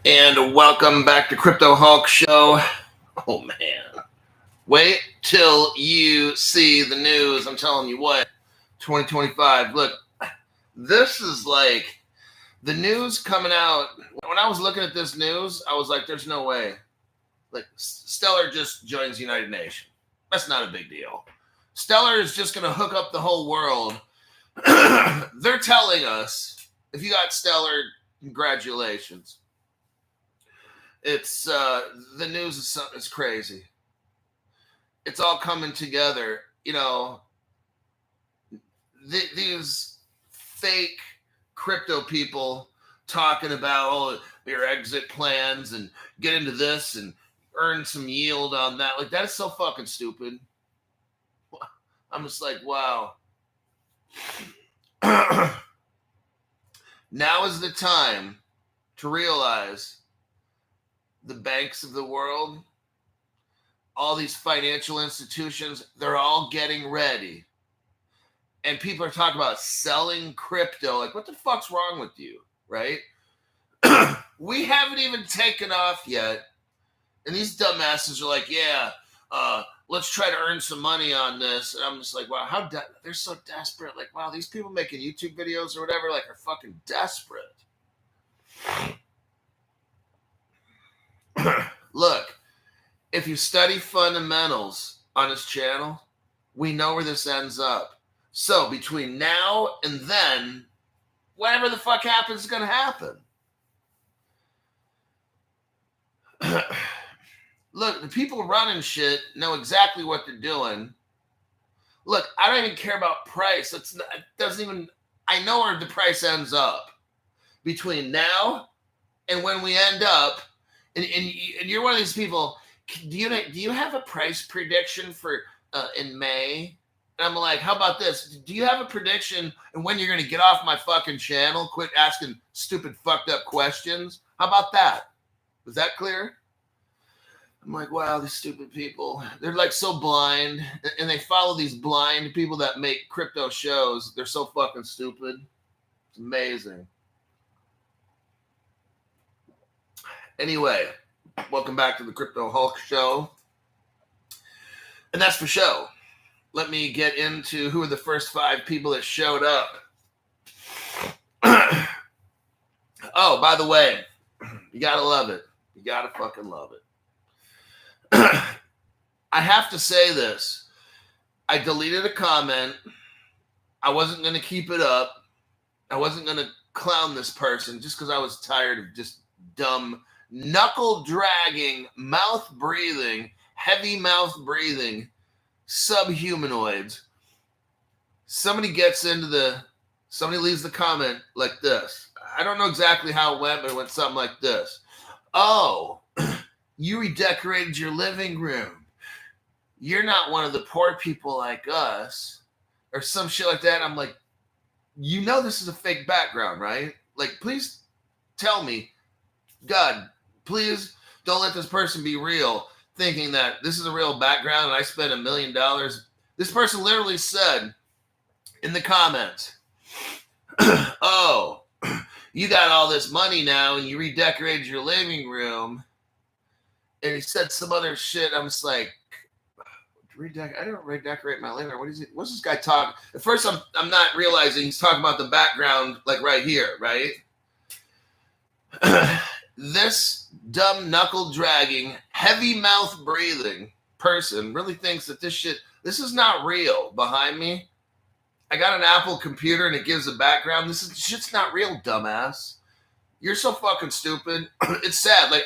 And welcome back to Crypto Hulk Show. Oh man, wait till you see the news. I'm telling you what, 2025. Look, this is like the news coming out. When I was looking at this news, I was like, there's no way. Like, Stellar just joins the United Nations. That's not a big deal. Stellar is just going to hook up the whole world. They're telling us, if you got Stellar, congratulations. It's the news is crazy. It's all coming together. You know, these fake crypto people talking about your exit plans and get into this and earn some yield on that. Like, that is so fucking stupid. I'm just like, wow. Now is the time to realize the banks of the world, all these financial institutions, they're all getting ready. And people are talking about selling crypto. Like, what the fuck's wrong with you, right? We haven't even taken off yet. And these dumbasses are like, yeah, let's try to earn some money on this. And I'm just like, wow, they're so desperate. Like, wow, these people making YouTube videos or whatever, like, are fucking desperate. Look, if you study fundamentals on this channel, we know where this ends up. So between now and then, whatever the fuck happens is going to happen. Look, the people running shit know exactly what they're doing. Look, I don't even care about price. I know where the price ends up. Between now and when we end up, and you're one of these people, do you have a price prediction for in May? And I'm like, how about this? Do you have a prediction and when you're going to get off my fucking channel? Quit asking stupid fucked up questions. How about that? Was that clear? I'm like, wow, these stupid people. They're like so blind. And they follow these blind people that make crypto shows. They're so fucking stupid. It's amazing. Anyway, welcome back to the Crypto Hulk Show. And that's for show. Let me get into who are the first 5 people that showed up. Oh, by the way, you gotta love it. You gotta fucking love it. I have to say this. I deleted a comment. I wasn't going to keep it up. I wasn't going to clown this person just because I was tired of just dumb, knuckle-dragging, mouth-breathing, heavy mouth-breathing subhumanoids. Somebody leaves the comment like this. I don't know exactly how it went, but it went something like this. Oh, you redecorated your living room. You're not one of the poor people like us. Or some shit like that. I'm like, you know this is a fake background, right? Like, please tell me, God, please don't let this person be real, thinking that this is a real background and I spent $1 million. This person literally said in the comments, oh, you got all this money now and you redecorated your living room. And he said some other shit. I'm just like, I don't redecorate my living room. What's this guy talking? At first, I'm not realizing he's talking about the background, like right here, right? This dumb knuckle dragging, heavy mouth breathing person really thinks that this is not real behind me. I got an Apple computer and it gives a background. Shit's not real, dumbass. You're so fucking stupid. It's sad. Like,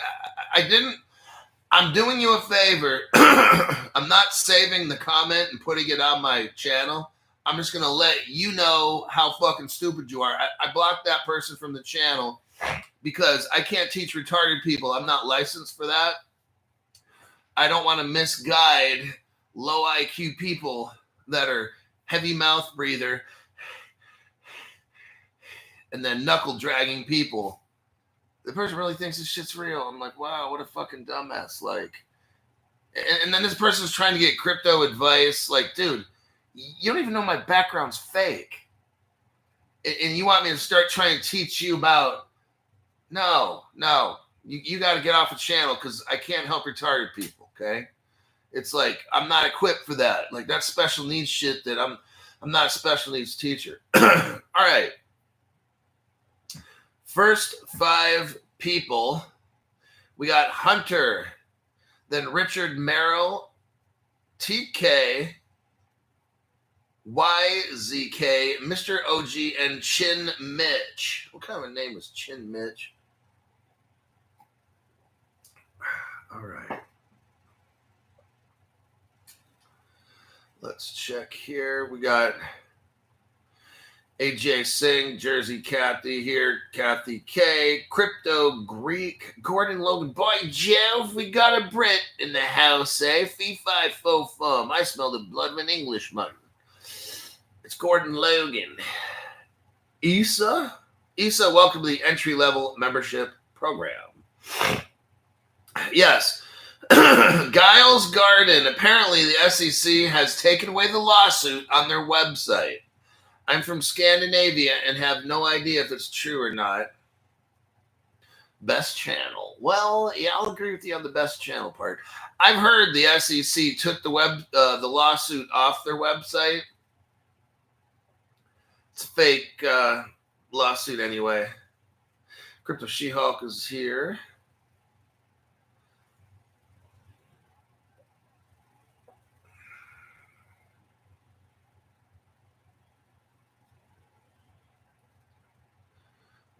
I'm doing you a favor. I'm not saving the comment and putting it on my channel. I'm just going to let you know how fucking stupid you are. I blocked that person from the channel because I can't teach retarded people. I'm not licensed for that. I don't want to misguide low IQ people that are heavy mouth breather and then knuckle dragging people. The person really thinks this shit's real. I'm like, wow, what a fucking dumbass. Like, and then this person's trying to get crypto advice. Like, dude, you don't even know my background's fake. And you want me to start trying to teach you about, no. You got to get off the channel because I can't help retarded people, okay? It's like I'm not equipped for that. Like that's special needs shit that I'm not a special needs teacher. All right. First 5 people. We got Hunter, then Richard Merrill, TK, YZK, Mr. OG, and Chin Mitch. What kind of a name is Chin Mitch? All right. Let's check here. We got AJ Singh, Jersey Kathy here, Kathy K, Crypto Greek, Gordon Logan. Boy, Jeff, we got a Brit in the house, eh? Fee, fi, fo, fum. I smell the blood of an Englishman. It's Gordon Logan. Issa, welcome to the entry-level membership program. Yes. Giles Garden. Apparently, the SEC has taken away the lawsuit on their website. I'm from Scandinavia and have no idea if it's true or not. Best channel. Well, yeah, I'll agree with you on the best channel part. I've heard the SEC took the lawsuit off their website. It's a fake lawsuit anyway. Crypto She-Hulk is here.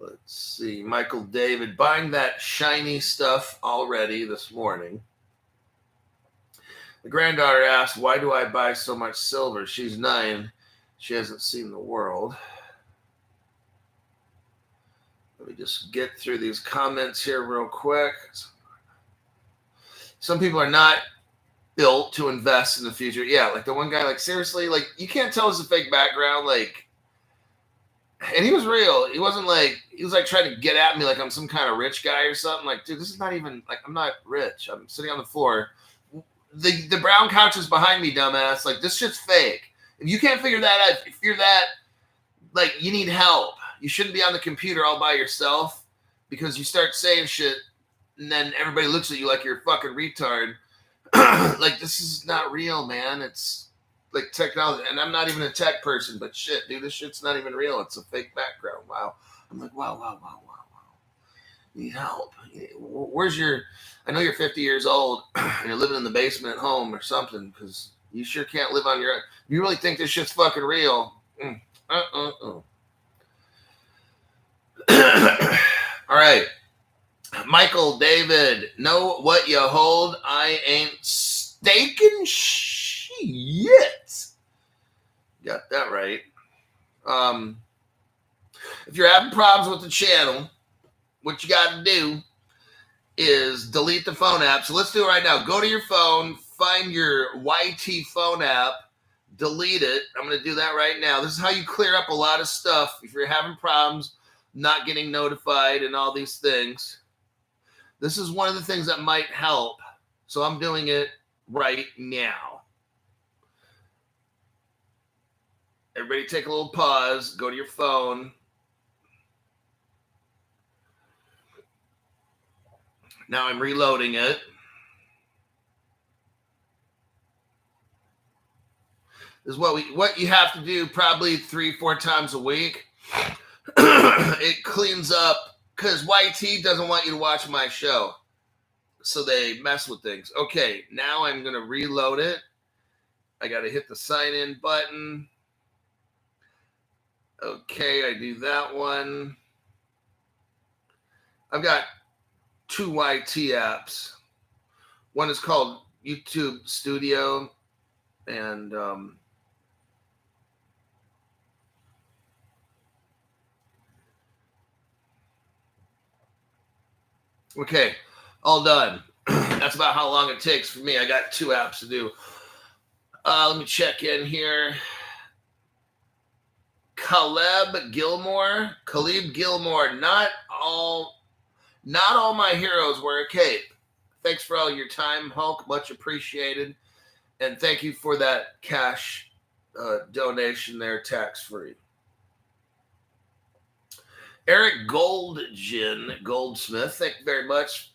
Let's see. Michael David buying that shiny stuff already this morning. The granddaughter asked, why do I buy so much silver? She's 9. She hasn't seen the world. Let me just get through these comments here real quick. Some people are not built to invest in the future. Yeah, like the one guy, like seriously, like you can't tell it's a fake background, like. And he was real. He wasn't like, he was like trying to get at me like I'm some kind of rich guy or something. Like, dude, this is not even, like, I'm not rich. I'm sitting on the floor. The brown couch is behind me, dumbass. Like, this shit's fake. If you can't figure that out, if you're that, like, you need help. You shouldn't be on the computer all by yourself because you start saying shit and then everybody looks at you like you're a fucking retard. Like, this is not real, man. It's like technology, and I'm not even a tech person, but shit, dude, this shit's not even real. It's a fake background. Wow. I'm like, wow. You need help. Where's your, I know you're 50 years old and you're living in the basement at home or something because you sure can't live on your own. You really think this shit's fucking real? All right. Michael David, know what you hold. I ain't staking shit. Got that right. If you're having problems with the channel, what you got to do is delete the phone app. So let's do it right now. Go to your phone, find your YT phone app, delete it. I'm going to do that right now. This is how you clear up a lot of stuff. If you're having problems not getting notified and all these things, this is one of the things that might help. So I'm doing it right now. Everybody take a little pause. Go to your phone. Now I'm reloading it. This is what you have to do probably 3-4 times a week. It cleans up because YT doesn't want you to watch my show. So they mess with things. Okay, now I'm going to reload it. I got to hit the sign in button. Okay, I do that one. I've got 2 YT apps. One is called YouTube Studio, and okay, all done. That's about how long it takes for me. I got 2 apps to do. Let me check in here. Caleb Gilmore. Not all my heroes wear a cape. Thanks for all your time, Hulk. Much appreciated. And thank you for that cash donation there, tax-free. Eric Goldsmith, thank you very much.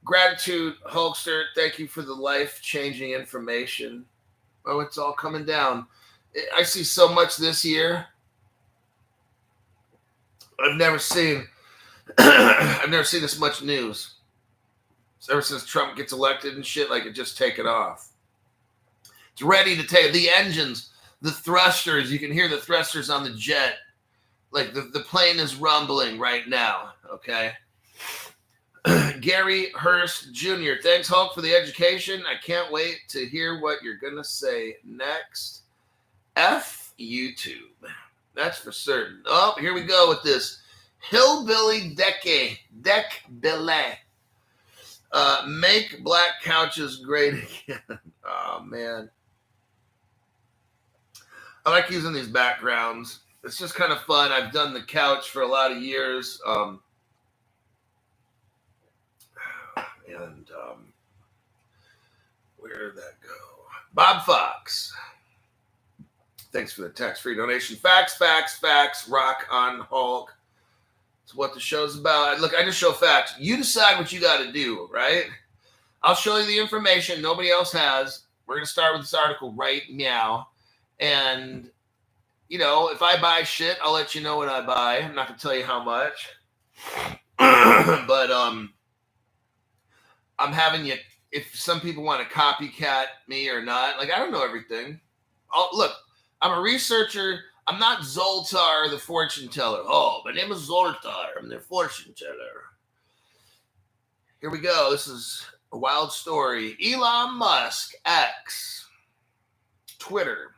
Gratitude, Hulkster, thank you for the life-changing information. Oh, it's all coming down. I see so much this year. I've never seen this much news. Ever since Trump gets elected and shit, like it just taken off. It's ready to take the engines, the thrusters. You can hear the thrusters on the jet. Like the plane is rumbling right now. Okay. Gary Hurst Jr. Thanks, Hulk, for the education. I can't wait to hear what you're going to say next. F YouTube. That's for certain. Oh, here we go with this. Hillbilly deck billet. Make black couches great again. Oh, man. I like using these backgrounds. It's just kind of fun. I've done the couch for a lot of years. Where did that go? Bob Fox. Thanks for the tax-free donation. Facts. Rock on Hulk. It's what the show's about. Look, I just show facts. You decide what you got to do, right? I'll show you the information nobody else has. We're going to start with this article right now. And, you know, if I buy shit, I'll let you know what I buy. I'm not going to tell you how much. But I'm having you, if some people want to copycat me or not, like I don't know everything. Look, I'm a researcher. I'm not Zoltar, the fortune teller. Oh, my name is Zoltar. I'm the fortune teller. Here we go. This is a wild story. Elon Musk, X, Twitter,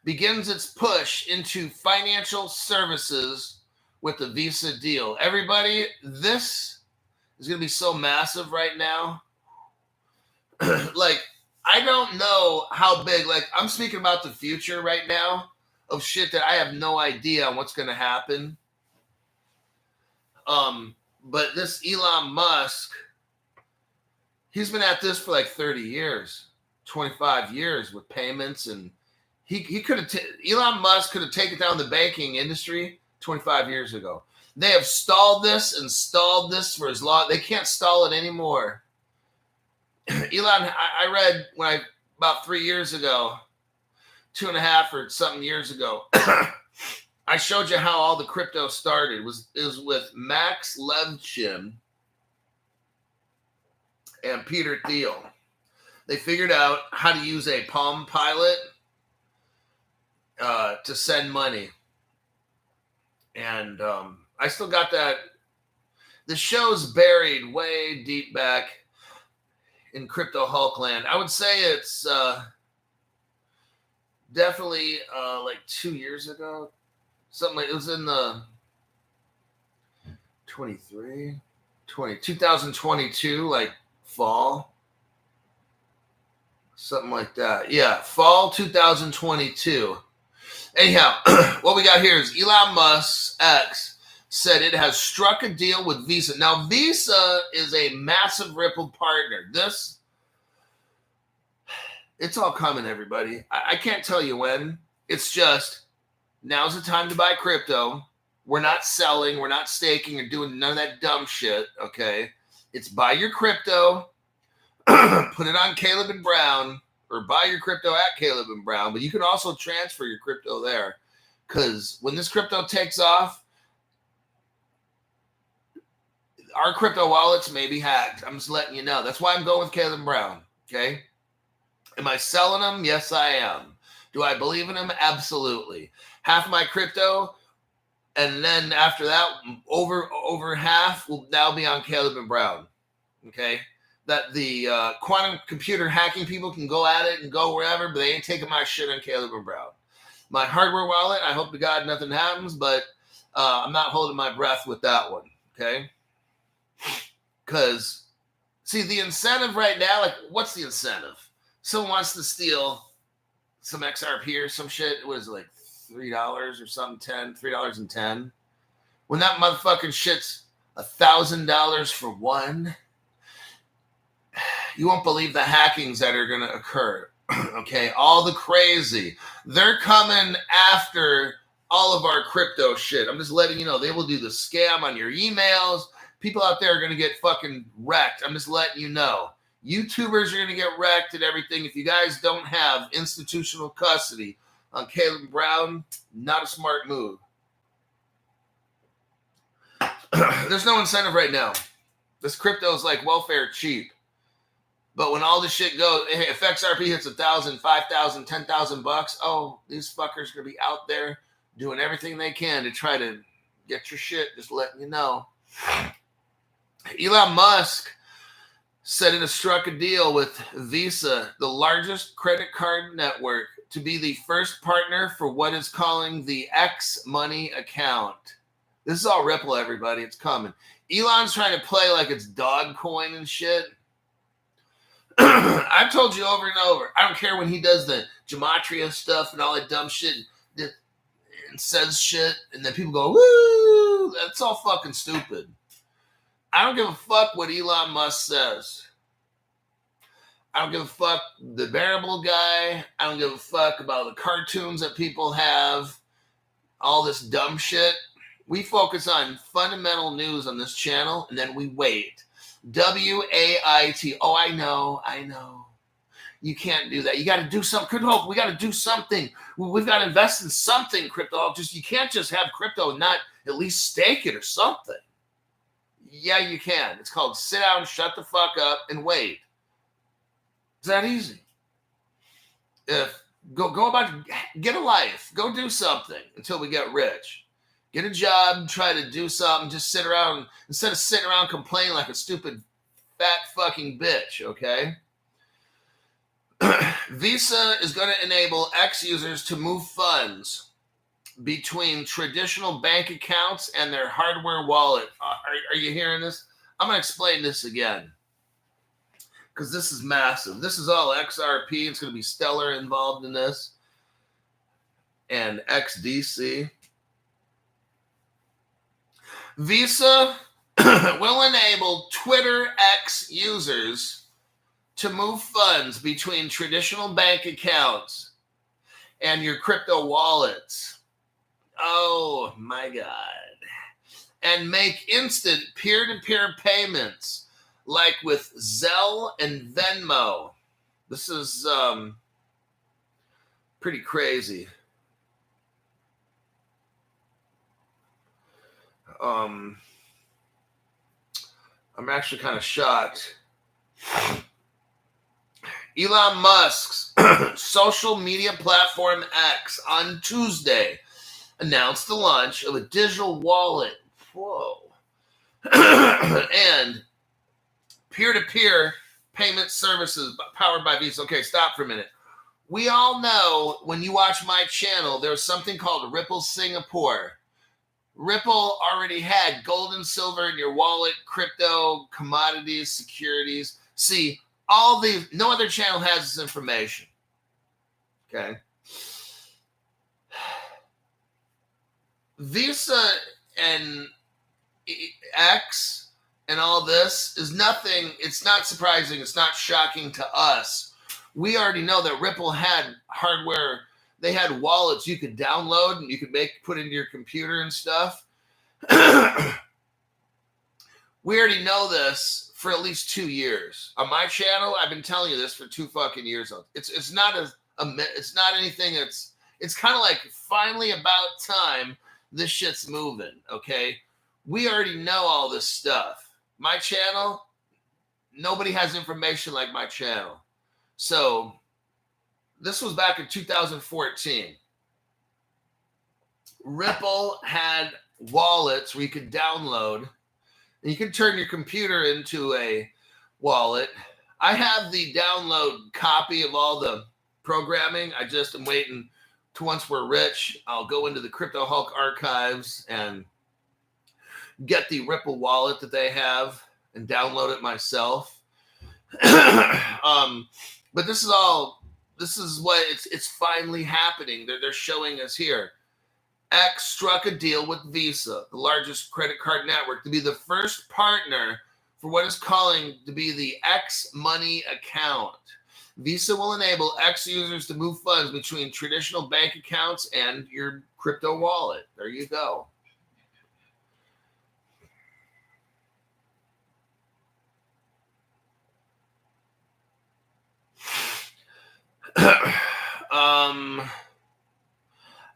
begins its push into financial services with the Visa deal. Everybody, this is going to be so massive right now. Like, I don't know how big, like, I'm speaking about the future right now of shit that I have no idea on what's going to happen. But this Elon Musk, he's been at this for like 30 years, 25 years with payments. And he could have, Elon Musk could have taken down the banking industry 25 years ago. They have stalled this for as long. They can't stall it anymore. Elon, I read about 3 years ago, 2.5 or something years ago, I showed you how all the crypto started. It was with Max Levchin and Peter Thiel. They figured out how to use a Palm Pilot to send money. And I still got that. The show's buried way deep back in Crypto Hulk land. I would say it's definitely like 2 years ago. Something like it was in the 2022, like fall. Something like that. Yeah, fall 2022. Anyhow, what we got here is Elon Musk, X, said it has struck a deal with Visa. Now, Visa is a massive Ripple partner. It's all coming, everybody. I can't tell you when. It's just, now's the time to buy crypto. We're not selling. We're not staking or doing none of that dumb shit, okay? It's buy your crypto, put it on Caleb and Brown, or buy your crypto at Caleb and Brown, but you can also transfer your crypto there. Because when this crypto takes off, our crypto wallets may be hacked. I'm just letting you know. That's why I'm going with Caleb and Brown, okay? Am I selling them? Yes, I am. Do I believe in them? Absolutely. Half my crypto, and then after that, over half will now be on Caleb and Brown, okay? That the quantum computer hacking people can go at it and go wherever, but they ain't taking my shit on Caleb and Brown. My hardware wallet, I hope to God nothing happens, but I'm not holding my breath with that one, okay? Because, see, the incentive right now, like, what's the incentive? Someone wants to steal some XRP or some shit. What is it, like $3 or something? $3.10. When that motherfucking shit's $1,000 for one, you won't believe the hackings that are going to occur. Okay, all the crazy. They're coming after all of our crypto shit. I'm just letting you know they will do the scam on your emails. People out there are going to get fucking wrecked. I'm just letting you know. YouTubers are going to get wrecked and everything. If you guys don't have institutional custody on Caleb Brown, not a smart move. There's no incentive right now. This crypto is like welfare cheap. But when all this shit goes, if XRP hits 1,000, 5,000, 10,000 bucks, oh, these fuckers are going to be out there doing everything they can to try to get your shit, just letting you know. Elon Musk said it struck a deal with Visa, the largest credit card network, to be the first partner for what is calling the X Money account. This is all Ripple, everybody. It's coming. Elon's trying to play like it's dog coin and shit. I've told you over and over. I don't care when he does the gematria stuff and all that dumb shit and says shit, and then people go, woo! That's all fucking stupid. I don't give a fuck what Elon Musk says. I don't give a fuck the variable guy. I don't give a fuck about the cartoons that people have. All this dumb shit. We focus on fundamental news on this channel, and then we wait. WAIT. Oh, I know. You can't do that. You got to do something. Crypto, we got to do something. We've got to invest in something, crypto. You can't just have crypto and not at least stake it or something. Yeah, you can. It's called sit down, shut the fuck up, and wait. It's that easy. Go about, get a life. Go do something until we get rich. Get a job, try to do something, just sit around, instead of sitting around complaining like a stupid fat fucking bitch, okay? Visa is going to enable X users to move funds between traditional bank accounts and their hardware wallet. Are you hearing this? I'm going to explain this again because this is massive. This is all XRP. It's going to be Stellar involved in this and XDC. Visa will enable Twitter X users to move funds between traditional bank accounts and your crypto wallets. Oh my God. And make instant peer-to-peer payments like with Zelle and Venmo. This is pretty crazy. I'm actually kind of shocked. Elon Musk's social media platform X on Tuesday announced the launch of a digital wallet. Whoa. And peer-to-peer payment services powered by Visa. Okay, stop for a minute. We all know when you watch my channel, there's something called Ripple Singapore. Ripple already had gold and silver in your wallet, crypto, commodities, securities. See, all these, no other channel has this information. Okay. Visa and X and all this is nothing. It's not surprising. It's not shocking to us. We already know that Ripple had hardware. They had wallets you could download and you could put into your computer and stuff. We already know this for at least 2 years. On my channel, I've been telling you this for 2 fucking years. It's not it's not anything it's kind of like finally about time this shit's moving, okay? We already know all this stuff. My channel, nobody has information like my channel. So this was back in 2014. Ripple had wallets where you could download, and you could turn your computer into a wallet. I have the download copy of all the programming. I just am waiting to, once we're rich, I'll go into the Crypto Hulk archives and get the Ripple wallet that they have and download it myself. But this is what it's finally happening. They're showing us here. X struck a deal with Visa, the largest credit card network, to be the first partner for what is calling to be the X Money account. Visa will enable X users to move funds between traditional bank accounts and your crypto wallet. There you go.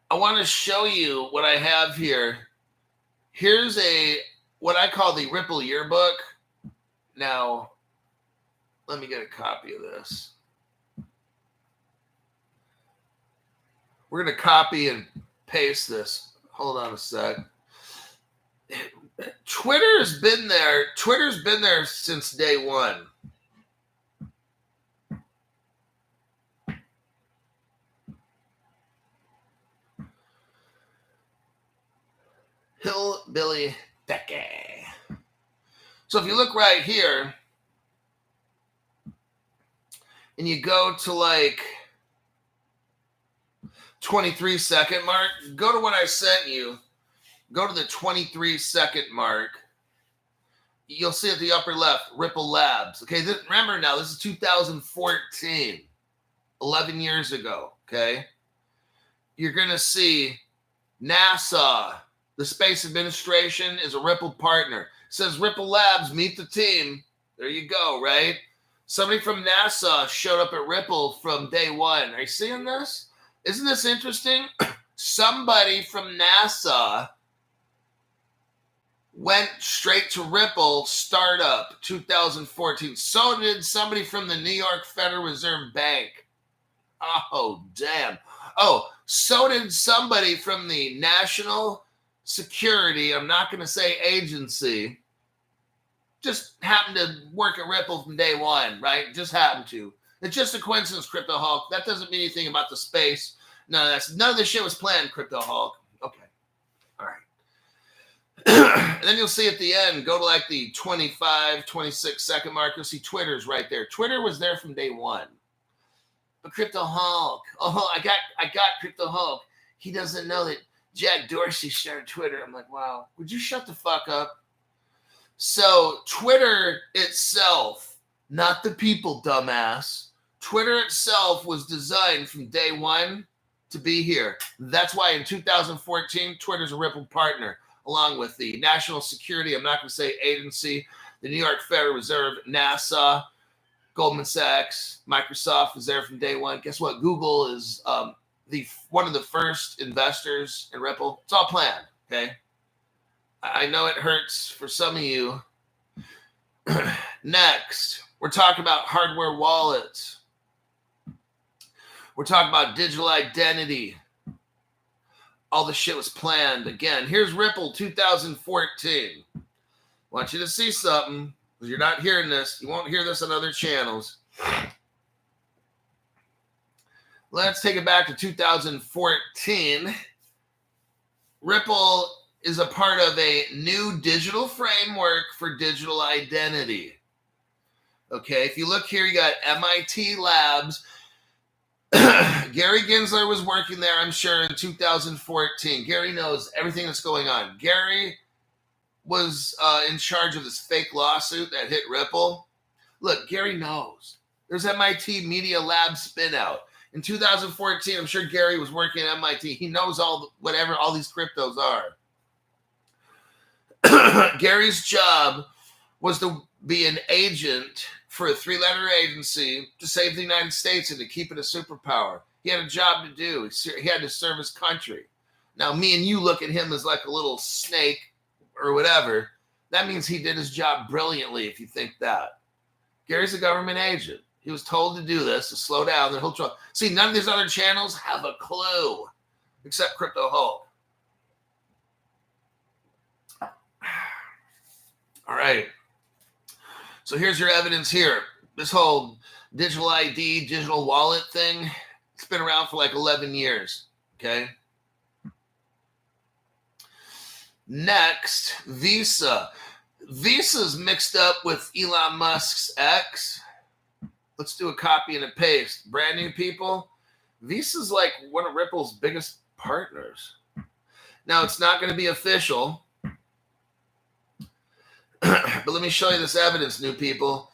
I want to show you what I have here. Here's what I call the Ripple yearbook. Now, let me get a copy of this. We're going to copy and paste this. Hold on a sec. Twitter's been there. Twitter's been there since day one. Hillbilly Becky. So if you look right here and you go to like 23-second mark, go to what I sent you. Go to the 23-second mark. You'll see at the upper left, Ripple Labs. Okay, remember now, this is 2014, 11 years ago, okay? You're going to see NASA, the Space Administration, is a Ripple partner. It says Ripple Labs, meet the team. There you go, right? Somebody from NASA showed up at Ripple from day one. Are you seeing this? Isn't this interesting? Somebody from NASA went straight to Ripple startup 2014. So did somebody from the New York Federal Reserve Bank. Oh, damn. Oh, so did somebody from the National Security, I'm not going to say agency, just happened to work at Ripple from day one, right? Just happened to. It's just a coincidence, Crypto Hulk. That doesn't mean anything about the space. None of this shit was planned, Crypto Hulk. Okay. All right. And then you'll see at the end, go to like the 25, 26-second mark. You'll see Twitter's right there. Twitter was there from day one. But Crypto Hulk, I got Crypto Hulk. He doesn't know that Jack Dorsey started Twitter. I'm like, wow, would you shut the fuck up? So Twitter itself, not the people, dumbass. Twitter itself was designed from day one to be here. That's why in 2014, Twitter's a Ripple partner, along with the National Security, I'm not going to say agency, the New York Federal Reserve, NASA, Goldman Sachs, Microsoft was there from day one. Guess what? Google is one of the first investors in Ripple. It's all planned, okay? I know it hurts for some of you. Next, we're talking about hardware wallets. We're talking about digital identity. All the shit was planned. Again, here's Ripple 2014. I want you to see something, because you're not hearing this. You won't hear this on other channels. Let's take it back to 2014. Ripple is a part of a new digital framework for digital identity. Okay, if you look here, you got MIT Labs. Gary Gensler was working there, I'm sure, in 2014. Gary knows everything that's going on. Gary was in charge of this fake lawsuit that hit Ripple. Look, Gary knows. There's MIT Media Lab spinout. In 2014, I'm sure Gary was working at MIT. He knows whatever all these cryptos are. Gary's job was to be an agent for a 3-letter agency to save the United States and to keep it a superpower. He had a job to do. He had to serve his country. Now, me and you look at him as like a little snake or whatever. That means he did his job brilliantly, if you think that. Gary's a government agent. He was told to do this, to slow down, then he'll try. See, none of these other channels have a clue, except Crypto Hulk. All right. So here's your evidence here. This whole digital ID, digital wallet thing, it's been around for like 11 years, okay? Next, Visa. Visa's mixed up with Elon Musk's X. Let's do a copy and a paste. Brand new people. Visa's like one of Ripple's biggest partners. Now, it's not going to be official. But let me show you this evidence, new people.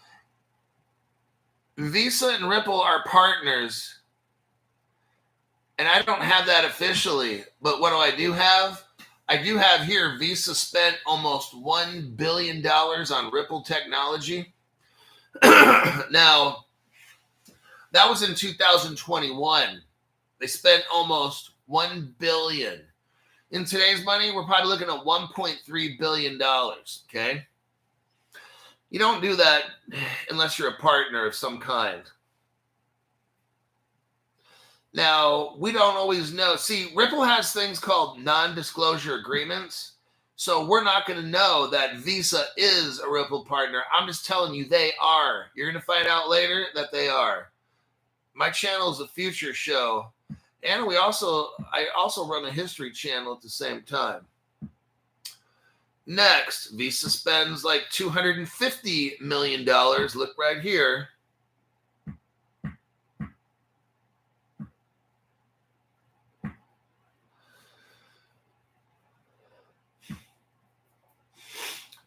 Visa and Ripple are partners, and I don't have that officially, but what do I do have? I do have here Visa spent almost $1 billion on Ripple technology. Now, that was in 2021. They spent almost $1 billion. In today's money, we're probably looking at $1.3 billion, okay? You don't do that unless you're a partner of some kind. Now, we don't always know. See, Ripple has things called non-disclosure agreements. So we're not going to know that Visa is a Ripple partner. I'm just telling you they are. You're going to find out later that they are. My channel is a future show. And I also run a history channel at the same time. Next, Visa spends like $250 million. Look right here.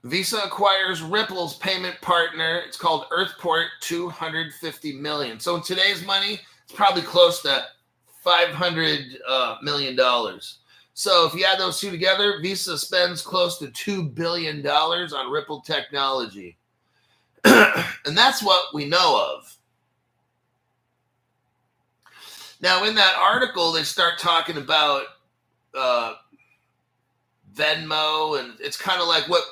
Visa acquires Ripple's payment partner. It's called Earthport, $250 million. So in today's money, it's probably close to $500 million. So if you add those two together, Visa spends close to $2 billion on Ripple technology. And that's what we know of. Now, in that article, they start talking about Venmo, and it's kind of like what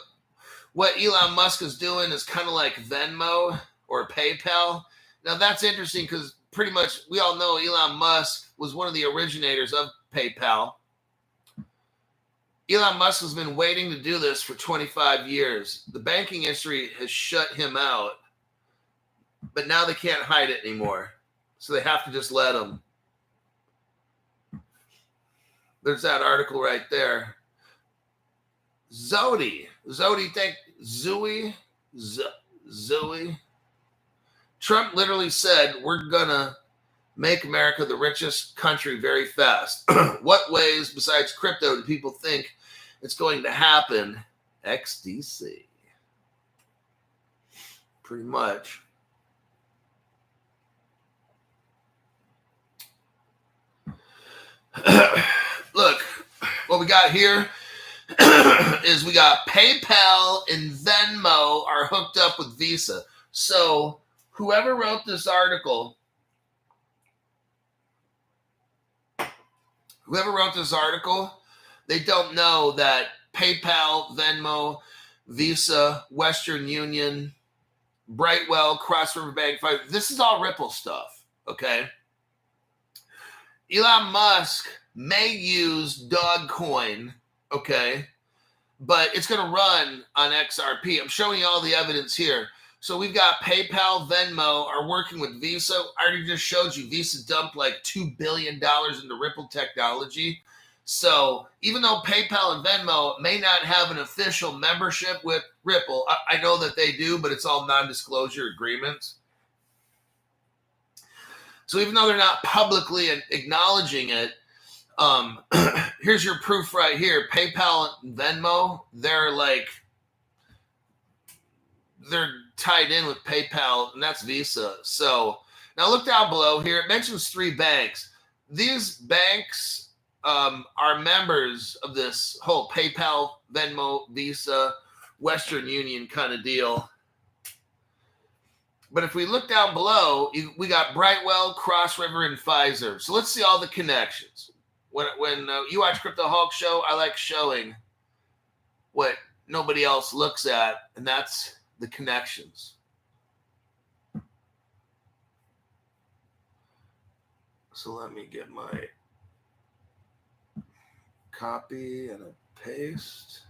Elon Musk is doing is kind of like Venmo or PayPal. Now, that's interesting because pretty much we all know Elon Musk was one of the originators of PayPal. Elon Musk has been waiting to do this for 25 years. The banking industry has shut him out, but now they can't hide it anymore. So they have to just let him. There's that article right there. Zoe. Trump literally said, we're going to make America the richest country very fast. What ways besides crypto do people think it's going to happen? XDC. Pretty much. Look, what we got here is we got PayPal and Venmo are hooked up with Visa. So whoever wrote this article, they don't know that PayPal, Venmo, Visa, Western Union, Brightwell, Cross River Bank, this is all Ripple stuff, okay? Elon Musk may use Dogecoin, okay, but it's going to run on XRP. I'm showing you all the evidence here. So we've got PayPal, Venmo are working with Visa. I already just showed you Visa dumped like $2 billion into Ripple technology. So even though PayPal and Venmo may not have an official membership with Ripple, I know that they do, but it's all non-disclosure agreements. So even though they're not publicly acknowledging it, here's your proof right here. PayPal and Venmo, they're tied in with PayPal, and that's Visa. So now look down below here. It mentions 3 banks. These banks are members of this whole PayPal, Venmo, Visa, Western Union kind of deal. But if we look down below, we got Brightwell, Cross River, and Pfizer. So let's see all the connections. When you watch Crypto Hulk Show, I like showing what nobody else looks at, and that's the connections. So let me get my copy and a paste.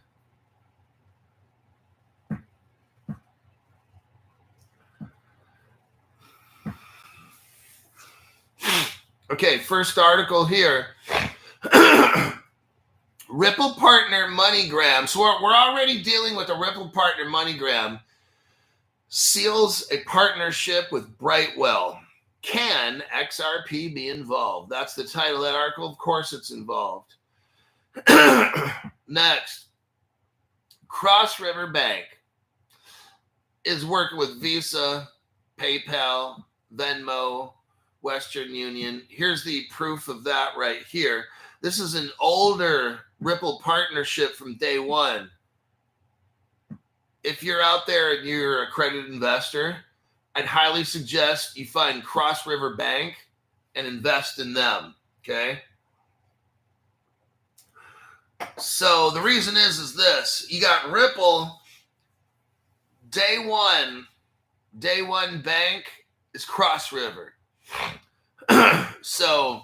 Okay, first article here. Ripple partner MoneyGram. So we're already dealing with a Ripple partner MoneyGram. Seals a partnership with Brightwell. Can XRP be involved? That's the title of that article. Of course it's involved. Next, Cross River Bank is working with Visa, PayPal, Venmo, Western Union. Here's the proof of that right here. This is an older Ripple partnership from day one. If you're out there and you're a accredited investor, I'd highly suggest you find Cross River Bank and invest in them, okay? So the reason is this. You got Ripple, day one bank is Cross River. So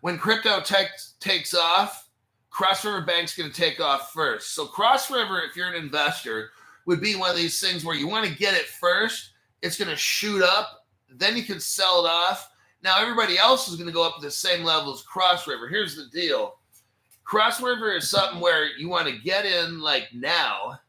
when crypto takes off, Cross River Bank's going to take off first. So Cross River, if you're an investor, would be one of these things where you want to get it first. It's going to shoot up. Then you can sell it off. Now everybody else is going to go up to the same level as Cross River. Here's the deal. Cross River is something where you want to get in like now,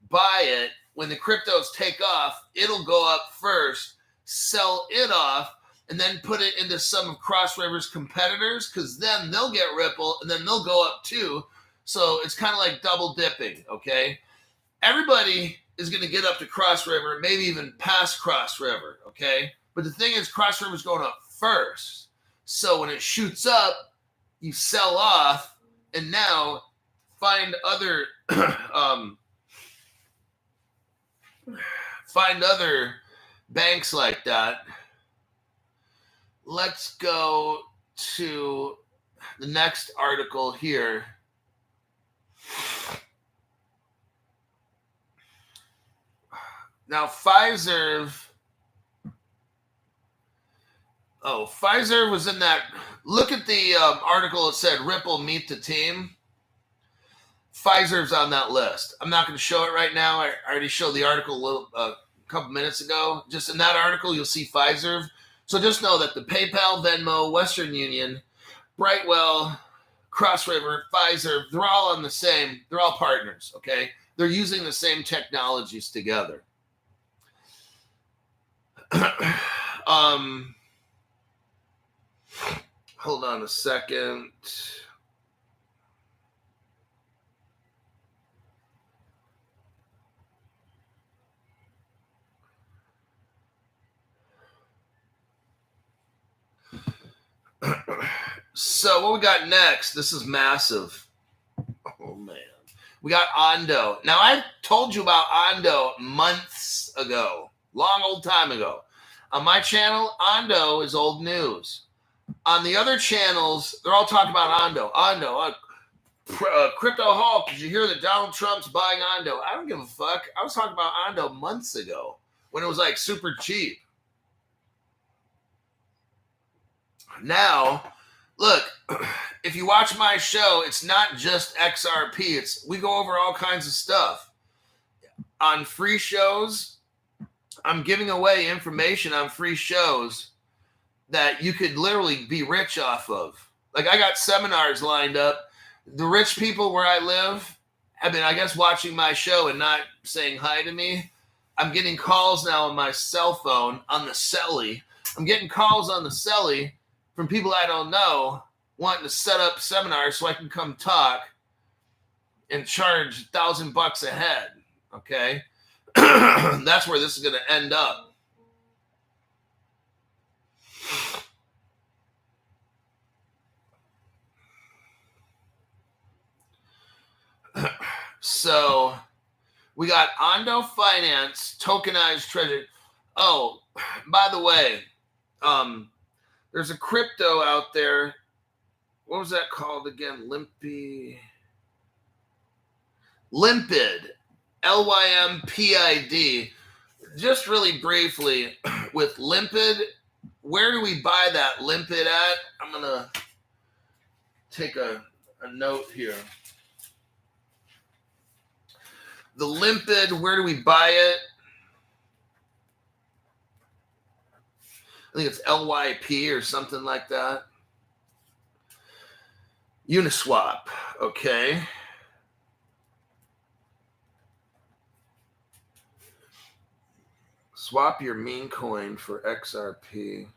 buy it. When the cryptos take off, it'll go up first, sell it off, and then put it into some of Cross River's competitors, because then they'll get Ripple and then they'll go up too. So it's kind of like double dipping, okay? Everybody is going to get up to Cross River, maybe even past Cross River, okay? But the thing is, Cross River's going up first. So when it shoots up, you sell off, and now find other banks like that. Let's go to the next article here. Now, Fiserv was in that. Look at the article. It said Ripple meet the team. Fiserv's on that list. I'm not going to show it right now. I already showed the article a couple minutes ago. Just in that article, you'll see Fiserv. So just know that the PayPal, Venmo, Western Union, Brightwell, Cross River, Fiserv, they're all on the same. They're all partners, okay? They're using the same technologies together. Hold on a second. So what we got next, this is massive. Oh, man. We got Ondo. Now, I told you about Ondo months ago, long old time ago. On my channel, Ondo is old news. On the other channels, they're all talking about Ondo. Crypto Hulk, did you hear that Donald Trump's buying Ondo? I don't give a fuck. I was talking about Ondo months ago when it was like super cheap. Now, look, if you watch my show, it's not just XRP. We go over all kinds of stuff. On free shows, I'm giving away information on free shows that you could literally be rich off of. Like, I got seminars lined up. The rich people where I live have been, I guess, watching my show and not saying hi to me. I'm getting calls now on my cell phone, on the celly. I'm getting calls on the celly from people I don't know wanting to set up seminars so I can come talk and charge $1,000 a head, okay? That's where this is going to end up. So we got Ondo Finance, tokenized treasury. Oh, by the way, there's a crypto out there. What was that called again? Limpid. Lympid. Just really briefly, with Limpid, where do we buy that Limpid at? I'm going to take a note here. The Limpid, where do we buy it? I think it's LYP or something like that. Uniswap, okay. Swap your meme coin for XRP.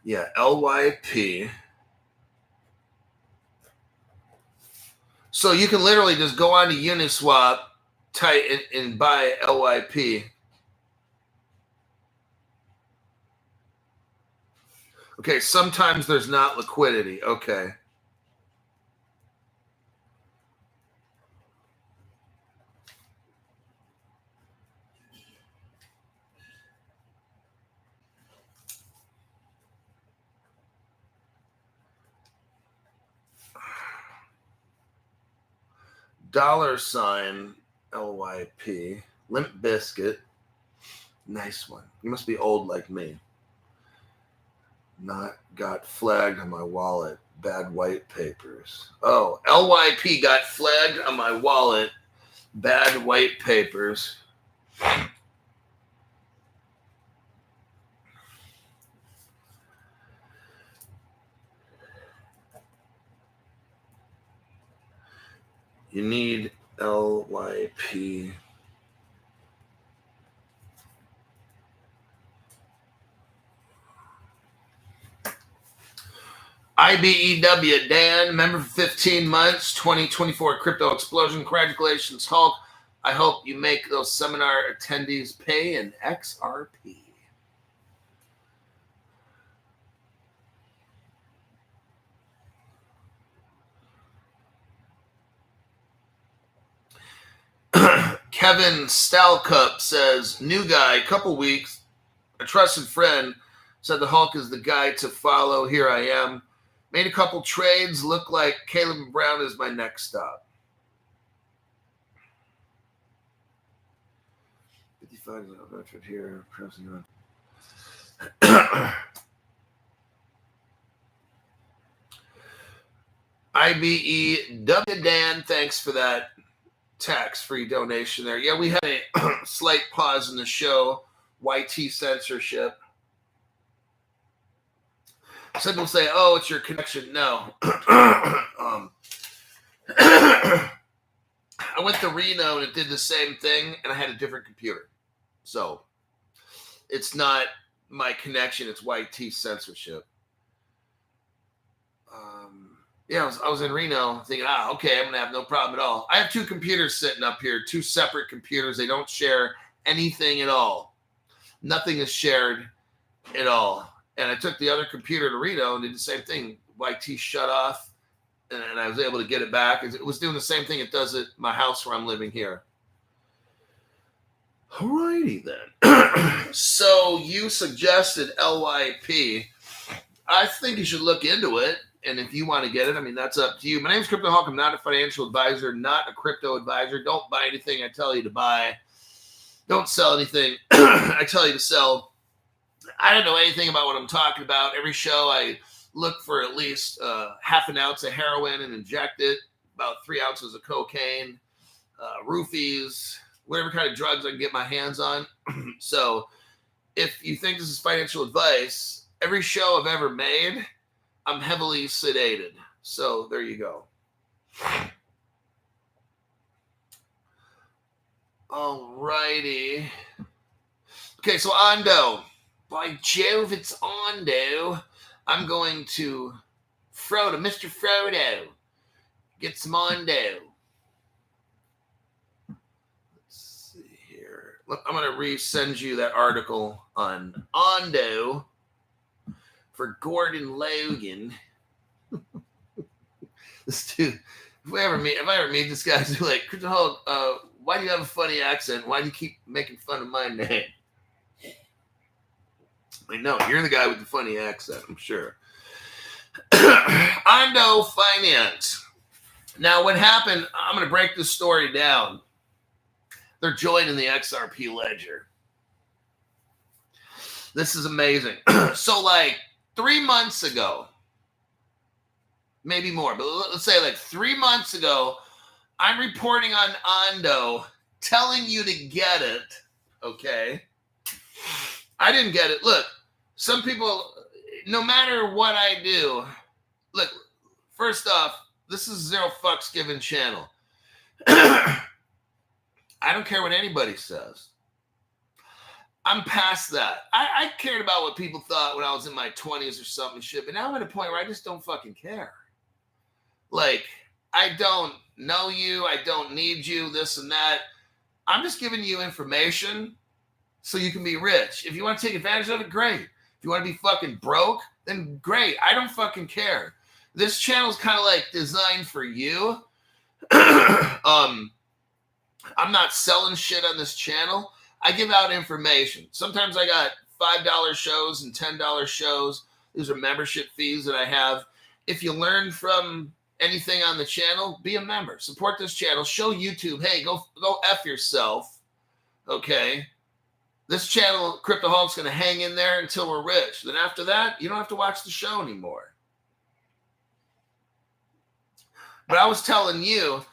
Yeah, LYP. So you can literally just go on to Uniswap, type and buy LYP. Okay, sometimes there's not liquidity. Okay. $ LYP. Limp Biscuit. Nice one. You must be old like me. Not got flagged on my wallet. Bad white papers. Oh, LYP got flagged on my wallet. Bad white papers. You need LYP. IBEW, Dan, member for 15 months, 2024 crypto explosion. Congratulations, Hulk. I hope you make those seminar attendees pay in XRP. Kevin Stalcup says, new guy, couple weeks, a trusted friend said the Hulk is the guy to follow. Here I am. Made a couple trades. Look like Caleb Brown is my next stop. 55 here. IBEW Dan, thanks for that tax-free donation there. Yeah, we had a slight pause in the show. YT censorship. Some people say, oh, it's your connection. No. I went to Reno and it did the same thing, and I had a different computer. So it's not my connection. It's YT censorship. Yeah, I was in Reno thinking, okay, I'm going to have no problem at all. I have two computers sitting up here, two separate computers. They don't share anything at all. Nothing is shared at all. And I took the other computer to Reno and did the same thing. YT shut off, and I was able to get it back. It was doing the same thing it does at my house where I'm living here. Alrighty then. So you suggested LYP. I think you should look into it. And if you want to get it, I mean, that's up to you. My name is Crypto Hulk. I'm not a financial advisor, not a crypto advisor. Don't buy anything I tell you to buy. Don't sell anything I tell you to sell. I don't know anything about what I'm talking about. Every show I look for at least half an ounce of heroin and inject it, about 3 ounces of cocaine, roofies, whatever kind of drugs I can get my hands on. So if you think this is financial advice, every show I've ever made, I'm heavily sedated. So there you go. Alrighty. Okay, so Ondo. By Jove, it's Ondo. I'm going to Frodo, Mr. Frodo. Get some Ondo. Let's see here. Look, I'm going to resend you that article on Ondo for Gordon Logan. This dude, if I ever meet this guy, he's like, Crypto Hulk, why do you have a funny accent? Why do you keep making fun of my name? I know, you're the guy with the funny accent, I'm sure. Ondo Finance. Now, what happened, I'm going to break this story down. They're joining the XRP ledger. This is amazing. So, like 3 months ago, maybe more, but let's say like 3 months ago, I'm reporting on Ondo, telling you to get it, okay? I didn't get it. Look, some people, no matter what I do, look, first off, this is Zero Fucks Given channel. I don't care what anybody says. I'm past that. I cared about what people thought when I was in my 20s or something shit, but now I'm at a point where I just don't fucking care. Like, I don't know you. I don't need you, this and that. I'm just giving you information so you can be rich. If you want to take advantage of it, great. If you want to be fucking broke, then great. I don't fucking care. This channel's kind of like designed for you. I'm not selling shit on this channel. I give out information. Sometimes I got $5 shows and $10 shows. These are membership fees that I have. If you learn from anything on the channel, be a member. Support this channel. Show YouTube, hey, go F yourself. Okay? This channel, Cryptoholic's going to hang in there until we're rich. Then after that, you don't have to watch the show anymore. But I was telling you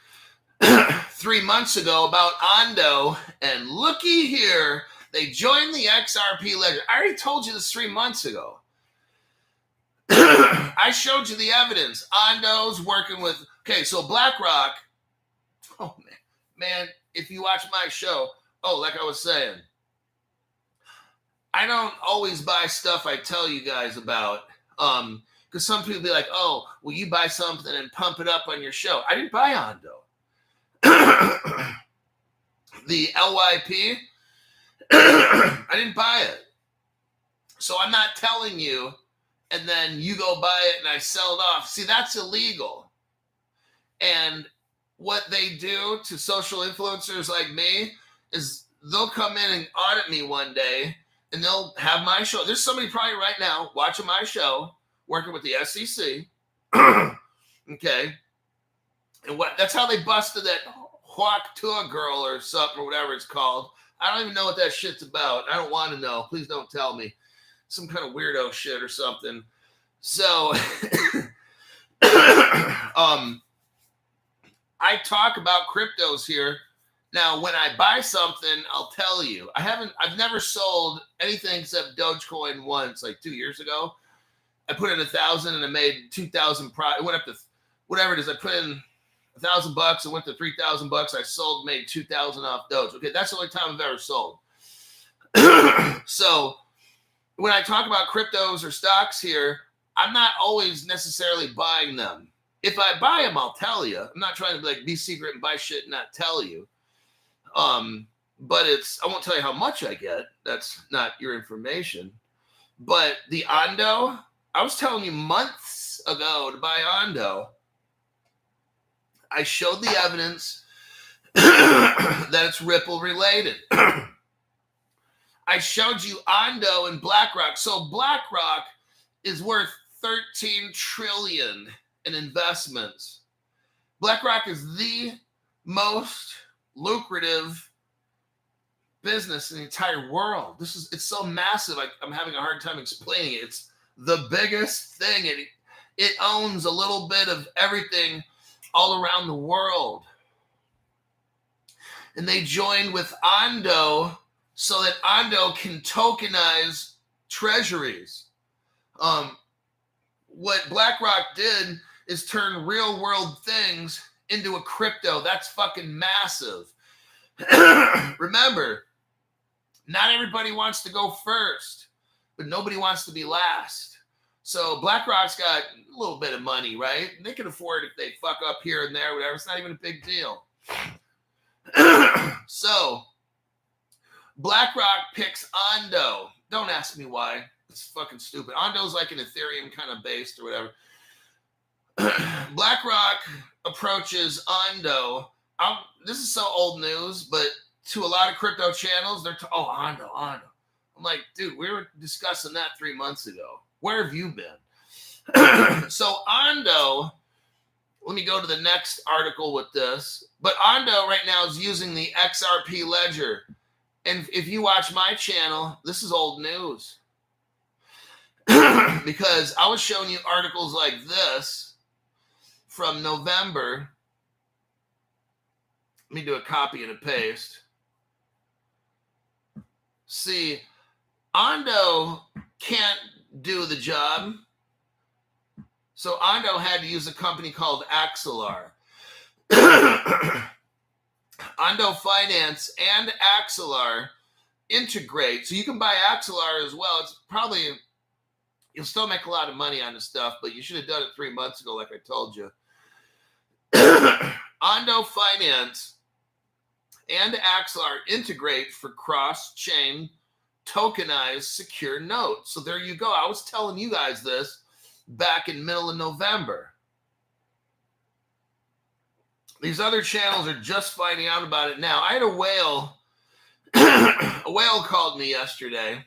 3 months ago about Ondo, and looky here, they joined the XRP ledger. I already told you this 3 months ago. I showed you the evidence. Ondo's working with, okay, so Blackrock, oh man, if you watch my show, like I was saying, I don't always buy stuff I tell you guys about, because some people be like, oh, well, you buy something and pump it up on your show. I didn't buy Ondo. The LYP, I didn't buy it. So I'm not telling you, and then you go buy it and I sell it off. See, that's illegal. And what they do to social influencers like me is they'll come in and audit me one day, and they'll have my show. There's somebody probably right now watching my show, working with the SEC. Okay. And that's how they busted that Hawk Tour girl or something or whatever it's called. I don't even know what that shit's about. I don't want to know. Please don't tell me. Some kind of weirdo shit or something. So, I talk about cryptos here. Now, when I buy something, I'll tell you. I've never sold anything except Dogecoin once, like 2 years ago. I put in 1,000 and I made 2,000. It went up to whatever it is. I put in $1,000. It went to $3,000. I sold, made 2,000 off Doge. Okay, that's the only time I've ever sold. So when I talk about cryptos or stocks here, I'm not always necessarily buying them. If I buy them, I'll tell you. I'm not trying to be secret and buy shit and not tell you. But I won't tell you how much I get. That's not your information. But the Ondo, I was telling you months ago to buy Ondo. I showed the evidence that it's Ripple related. I showed you Ondo and Blackrock. So Blackrock is worth 13 trillion in investments. Blackrock is the most lucrative business in the entire world. It's so massive. I'm having a hard time explaining it. It's the biggest thing. It owns a little bit of everything all around the world. And they joined with Ondo so that Ondo can tokenize treasuries. What Blackrock did is turn real world things into a crypto. That's fucking massive. Remember, not everybody wants to go first, but nobody wants to be last. So BlackRock's got a little bit of money, right? They can afford if they fuck up here and there, whatever. It's not even a big deal. So BlackRock picks Ondo. Don't ask me why. It's fucking stupid. Ondo's like an Ethereum kind of based or whatever. BlackRock approaches Ondo. This is so old news, but to a lot of crypto channels, they're Ondo. I'm like, dude, we were discussing that 3 months ago. Where have you been? So Ondo, let me go to the next article with this. But Ondo right now is using the XRP ledger. And if you watch my channel, this is old news. Because I was showing you articles like this from November. Let me do a copy and a paste. See, Ondo can't do the job. So Ondo had to use a company called Axelar. Ondo Finance and Axelar integrate. So you can buy Axelar as well. It's probably, you'll still make a lot of money on this stuff, but you should have done it 3 months ago, like I told you. Ondo Finance and Axelar integrate for cross-chain tokenized secure notes. So there you go. I was telling you guys this back in middle of November. These other channels are just finding out about it now. I had a whale. A whale called me yesterday.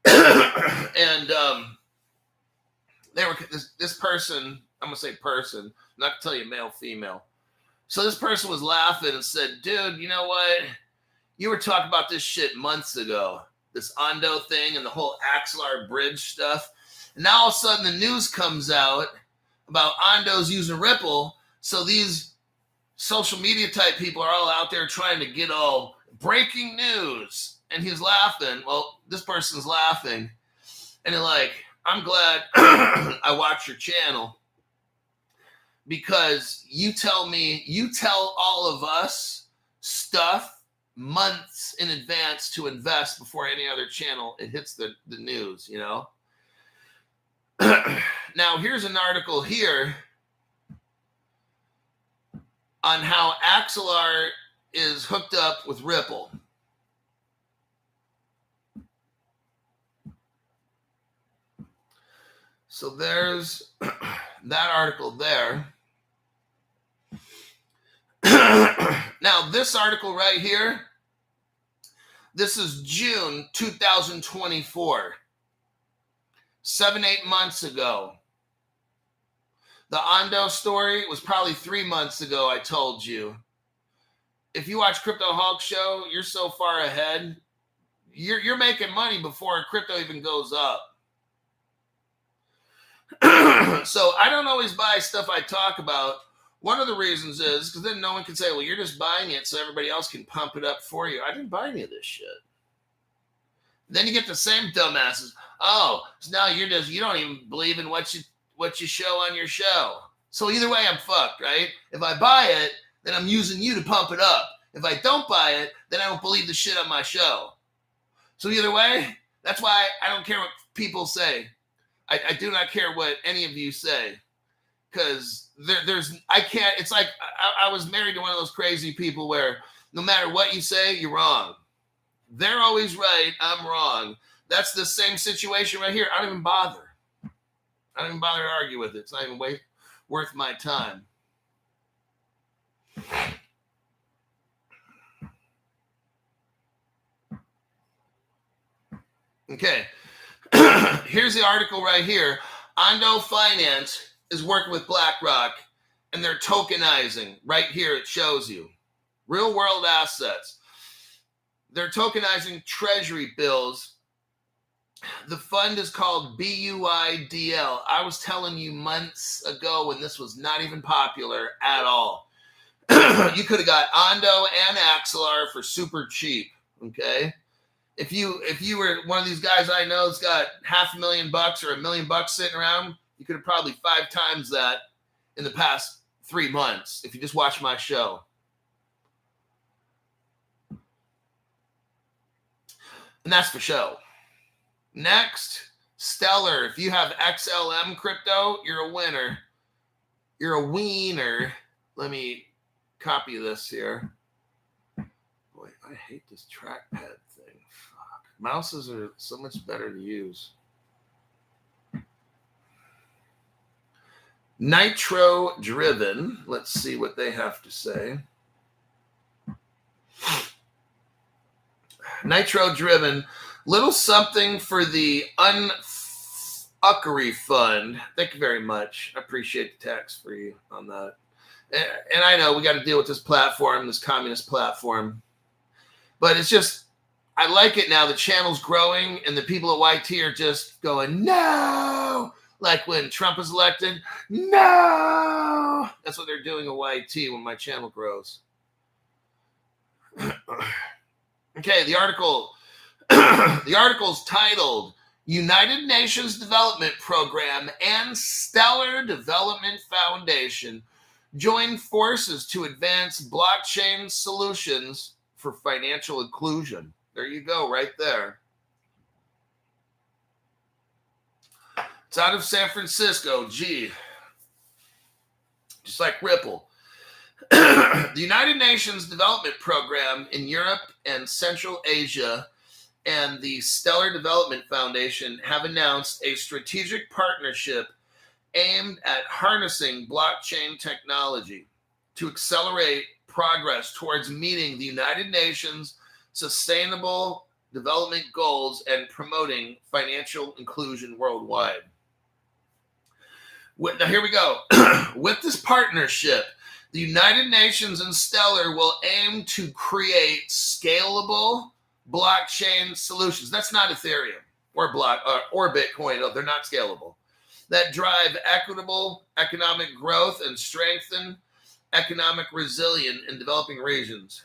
And they were this person, I'm going to say person, I'm not going to tell you male, female. So this person was laughing and said, dude, you know what? You were talking about this shit months ago, this Ondo thing and the whole Axelar bridge stuff. And now all of a sudden the news comes out about Ondo's using Ripple. So these social media type people are all out there trying to get all breaking news. And he's laughing. Well, this person's laughing. And they're like, I'm glad I watched your channel. Because you tell all of us stuff months in advance to invest before any other channel it hits the news, you know. Now here's an article here on how Axelar is hooked up with Ripple. So there's that article there. Now, this article right here, this is June 2024, 7-8 months ago. The Ondo story was probably 3 months ago, I told you. If you watch Crypto Hulk Show, you're so far ahead. You're making money before crypto even goes up. So I don't always buy stuff I talk about. One of the reasons is because then no one can say, well, you're just buying it so everybody else can pump it up for you. I didn't buy any of this shit. Then you get the same dumbasses. Oh, so now you don't even believe in what you show on your show. So either way, I'm fucked, right? If I buy it, then I'm using you to pump it up. If I don't buy it, then I don't believe the shit on my show. So either way, that's why I don't care what people say. I do not care what any of you say. Because I can't, it's like I was married to one of those crazy people where no matter what you say, you're wrong. They're always right, I'm wrong. That's the same situation right here. I don't even bother. I don't even bother to argue with it. It's not even worth my time. Okay. Here's the article right here. Ondo Finance is working with Blackrock, and they're tokenizing. Right here, it shows you. Real world assets. They're tokenizing treasury bills. The fund is called BUIDL. I was telling you months ago when this was not even popular at all. You could have got Ondo and Axelar for super cheap, okay? If you were one of these guys I know that's got $500,000 or $1 million sitting around, you could have probably 5 times that in the past 3 months if you just watch my show. And that's for show. Next, Stellar. If you have XLM crypto, you're a winner. You're a wiener. Let me copy this here. Boy, I hate this trackpad thing. Fuck. Mouses are so much better to use. Nitro Driven. Let's see what they have to say. Nitro Driven. Little something for the Unfuckery Fund. Thank you very much. I appreciate the tax for you on that. And I know we got to deal with this platform, this communist platform. But it's just, I like it now. The channel's growing and the people at YT are just going, no! Like when Trump was elected, no! That's what they're doing at YT when my channel grows. Okay, the article's titled United Nations Development Program and Stellar Development Foundation join forces to advance blockchain solutions for financial inclusion. There you go, right there. It's out of San Francisco. Gee, just like Ripple. The United Nations Development Program in Europe and Central Asia and the Stellar Development Foundation have announced a strategic partnership aimed at harnessing blockchain technology to accelerate progress towards meeting the United Nations Sustainable Development Goals and promoting financial inclusion worldwide. Now, here we go. With this partnership, the United Nations and Stellar will aim to create scalable blockchain solutions. That's not Ethereum or Bitcoin. No, they're not scalable. That drive equitable economic growth and strengthen economic resilience in developing regions.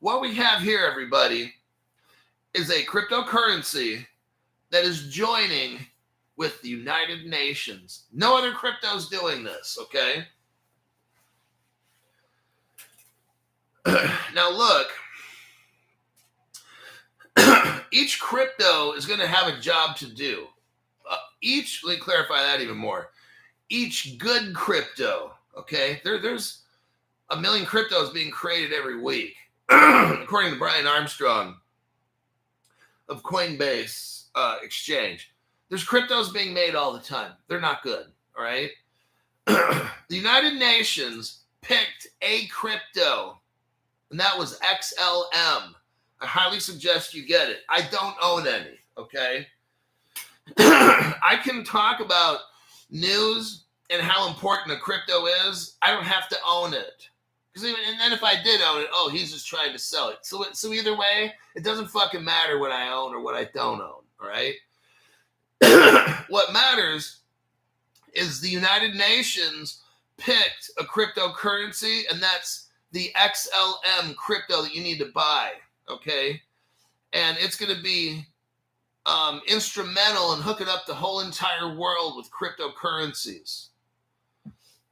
What we have here, everybody, is a cryptocurrency that is joining with the United Nations. No other crypto's doing this, okay? Now look, each crypto is going to have a job to do. Let me clarify that even more. Each good crypto, okay? There's a million cryptos being created every week, according to Brian Armstrong of Coinbase Exchange. There's cryptos being made all the time. They're not good, all right? The United Nations picked a crypto, and that was XLM. I highly suggest you get it. I don't own any, okay? I can talk about news and how important a crypto is. I don't have to own it. And then if I did own it, oh, he's just trying to sell it. So either way, it doesn't fucking matter what I own or what I don't own, all right? What matters is the United Nations picked a cryptocurrency, and that's the XLM crypto that you need to buy, okay? And it's going to be instrumental in hooking up the whole entire world with cryptocurrencies.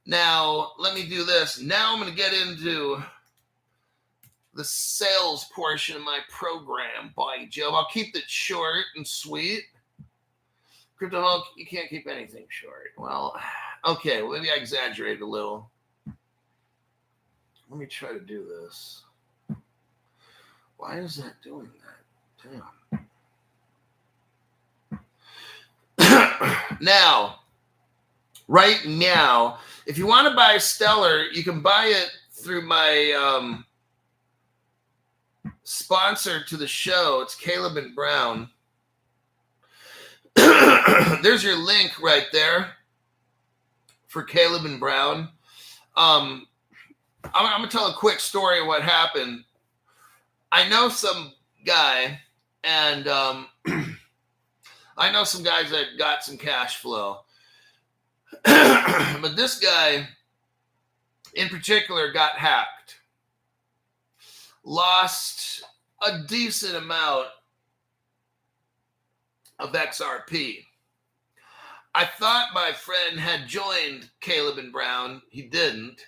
Now, let me do this. Now I'm going to get into the sales portion of my program, by Joe. I'll keep it short and sweet. Crypto, you can't keep anything short. Well, okay, well, maybe I exaggerated a little. Let me try to do this. Why is that doing that? Damn. Now, right now, if you want to buy Stellar, you can buy it through my sponsor to the show. It's Caleb and Brown. There's your link right there for Caleb and Brown. I'm going to tell a quick story of what happened. I know some guy, and I know some guys that got some cash flow. But this guy in particular got hacked. Lost a decent amount of XRP. I thought my friend had joined Caleb and Brown. He didn't.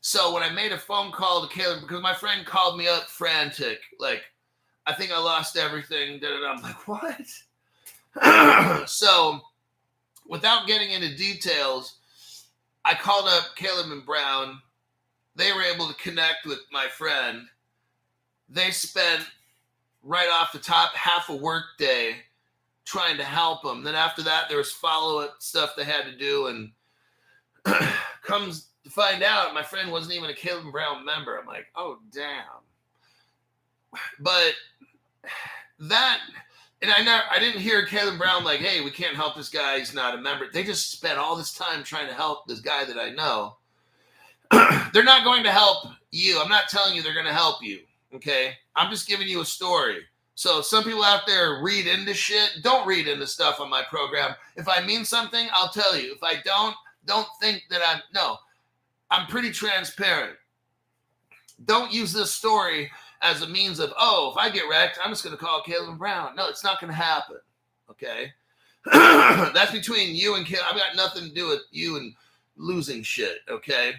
So when I made a phone call to Caleb, because my friend called me up frantic, like, I think I lost everything. I'm like, what? So without getting into details, I called up Caleb and Brown. They were able to connect with my friend. They spent right off the top half a work day trying to help him. Then after that, there was follow-up stuff they had to do. And comes to find out, my friend wasn't even a Caleb and Brown member. I'm like, oh, damn. But that, and I didn't hear Caleb Brown like, hey, we can't help this guy. He's not a member. They just spent all this time trying to help this guy that I know. They're not going to help you. I'm not telling you they're going to help you. Okay. I'm just giving you a story. So some people out there read into shit. Don't read into stuff on my program. If I mean something, I'll tell you. If I don't think that I'm pretty transparent. Don't use this story as a means of, oh, if I get wrecked, I'm just going to call Caleb Brown. No, it's not going to happen. Okay. That's between you and Caleb. I've got nothing to do with you and losing shit. Okay.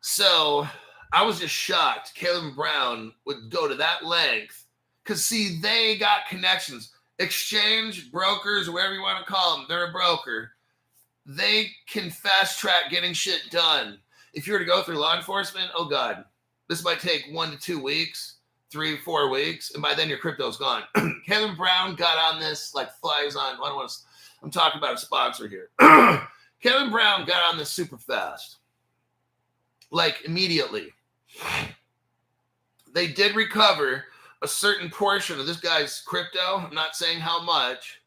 So I was just shocked Caleb Brown would go to that length because, see, they got connections. Exchange, brokers, whatever you want to call them, they're a broker. They can fast track getting shit done. If you were to go through law enforcement, oh God, this might take 1 to 2 weeks, 3, 4 weeks, and by then your crypto's gone. Caleb Brown got on this like flies on. I'm talking about a sponsor here. Caleb Brown got on this super fast, like immediately. They did recover a certain portion of this guy's crypto. I'm not saying how much.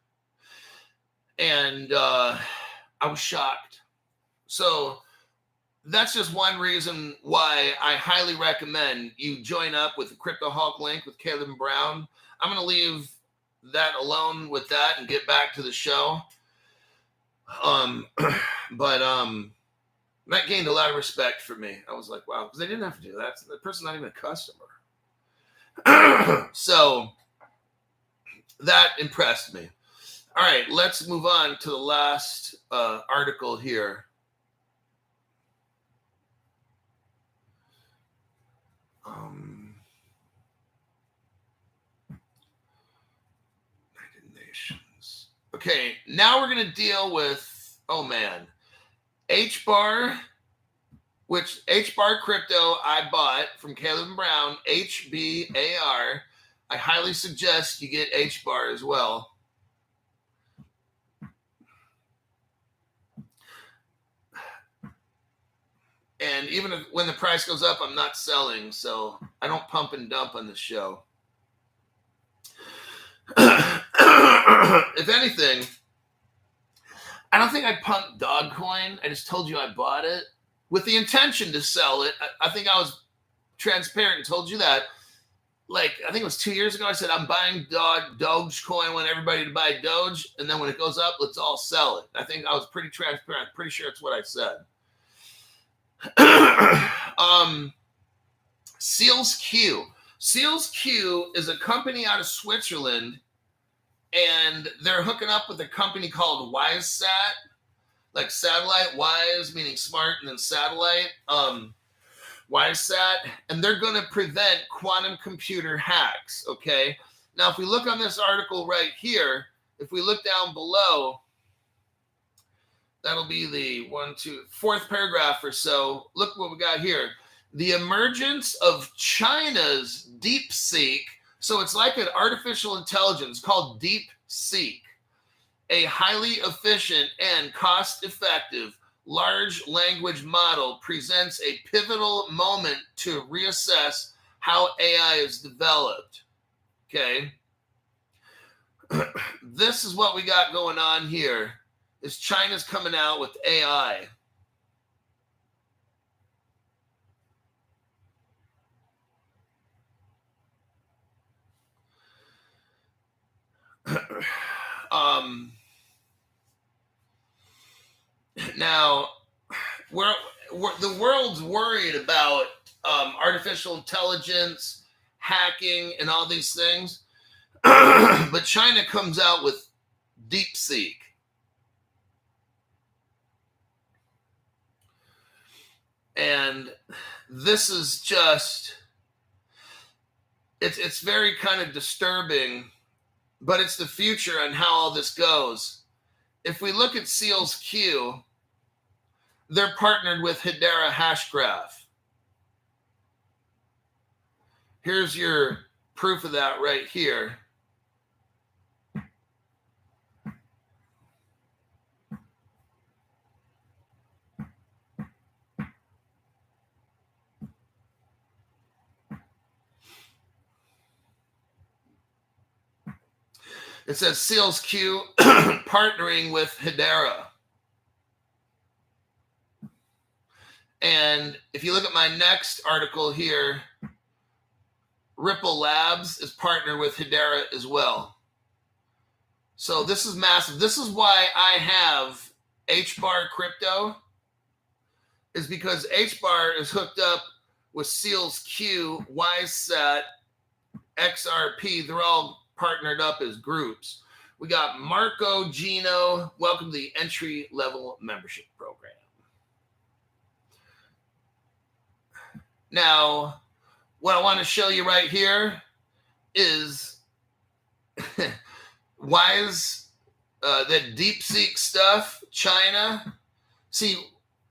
And I was shocked. So that's just one reason why I highly recommend you join up with the Crypto Hulk link with Caleb Brown. I'm going to leave that alone with that and get back to the show. But that gained a lot of respect for me. I was like, wow, because they didn't have to do that. The person's not even a customer. So that impressed me. All right, let's move on to the last article here. United Nations. Okay, now we're going to deal with, oh man, HBAR, which HBAR crypto I bought from Caleb Brown, HBAR. I highly suggest you get HBAR as well. And even when the price goes up, I'm not selling. So I don't pump and dump on this show. If anything, I don't think I pumped Dogcoin. I just told you I bought it with the intention to sell it. I think I was transparent and told you that. Like, I think it was 2 years ago, I said, I'm buying Dogecoin. I want everybody to buy Doge. And then when it goes up, let's all sell it. I think I was pretty transparent. I'm pretty sure it's what I said. Seals Q. Seals Q is a company out of Switzerland, and they're hooking up with a company called WiseSat, like satellite, wise meaning smart, and then satellite, WiseSat, and they're going to prevent quantum computer hacks. Okay. Now, if we look on this article right here, if we look down below, that'll be the 4th paragraph or so. Look what we got here. The emergence of China's DeepSeek. So it's like an artificial intelligence called DeepSeek, a highly efficient and cost-effective large language model presents a pivotal moment to reassess how AI is developed. Okay. This is what we got going on here. Is China's coming out with AI. Now, the world's worried about artificial intelligence, hacking, and all these things. But China comes out with DeepSeek. And this is just, it's very kind of disturbing, but it's the future on how all this goes. If we look at Seals Q, they're partnered with Hedera Hashgraph. Here's your proof of that right here. It says Seals Q partnering with Hedera. And if you look at my next article here, Ripple Labs is partnered with Hedera as well. So this is massive. This is why I have HBAR crypto, is because HBAR is hooked up with Seals Q, WiseSat, XRP. They're all partnered up as groups. We got Marco Gino. Welcome to the entry-level membership program. Now, what I want to show you right here is why is that DeepSeek stuff, China? See,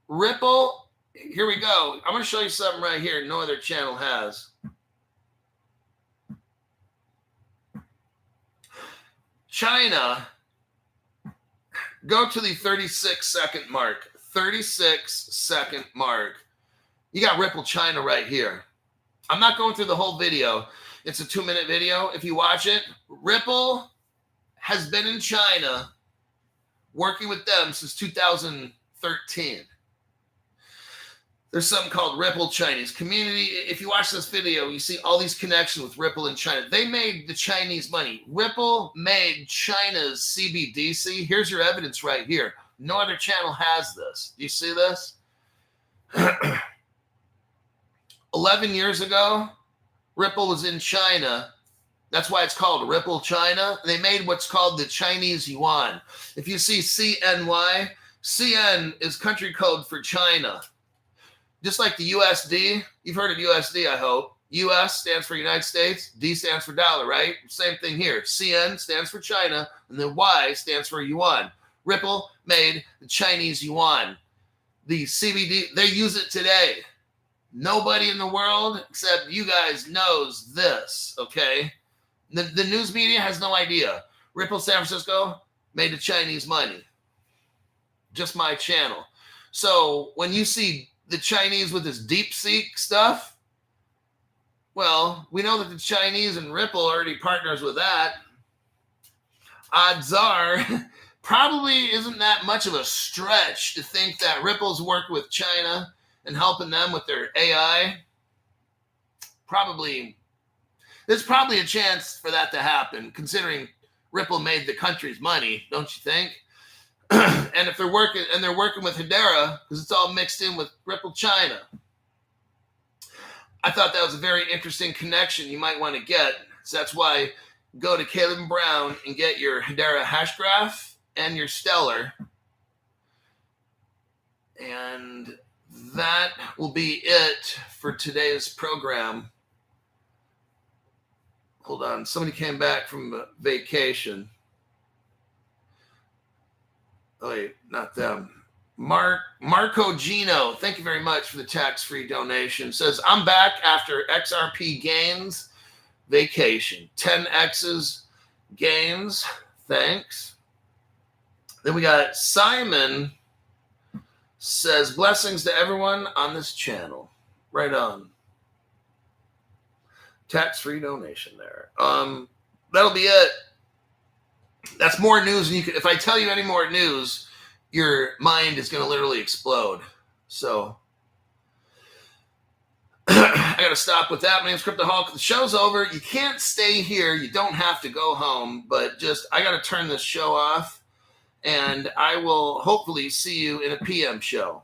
Ripple, here we go. I'm going to show you something right here no other channel has. China, go to the 36-second mark. 36-second mark. You got Ripple China right here. I'm not going through the whole video. It's a 2-minute video. If you watch it, Ripple has been in China working with them since 2013. There's something called Ripple Chinese Community. If you watch this video, you see all these connections with Ripple and China. They made the Chinese money. Ripple made China's CBDC. Here's your evidence right here. No other channel has this. Do you see this? 11 years ago, Ripple was in China. That's why it's called Ripple China. They made what's called the Chinese yuan. If you see CNY, CN is country code for China. Just like the USD, you've heard of USD, I hope. US stands for United States, D stands for dollar, right? Same thing here. CN stands for China, and then Y stands for yuan. Ripple made the Chinese yuan. The CBD, they use it today. Nobody in the world except you guys knows this, okay? The news media has no idea. Ripple San Francisco made the Chinese money. Just my channel. So when you see the Chinese with this DeepSeek stuff, well, we know that the Chinese and Ripple are already partners with that. Odds are, probably isn't that much of a stretch to think that Ripple's worked with China and helping them with their AI. There's probably a chance for that to happen, considering Ripple made the country's money, don't you think? And if they're working with Hedera, because it's all mixed in with Ripple China. I thought that was a very interesting connection you might want to get. So that's why go to Caleb Brown and get your Hedera hash graph and your Stellar. And that will be it for today's program. Hold on. Somebody came back from vacation. Oh, wait, not them. Marco Gino, thank you very much for the tax-free donation. Says, I'm back after XRP gains vacation. 10X's gains. Thanks. Then we got Simon says, blessings to everyone on this channel. Right on. Tax-free donation there. That'll be it. That's more news than you could. If I tell you any more news, your mind is going to literally explode. So I got to stop with that. My name's Cryptoholic. The show's over. You can't stay here. You don't have to go home, but just I got to turn this show off, and I will hopefully see you in a PM show.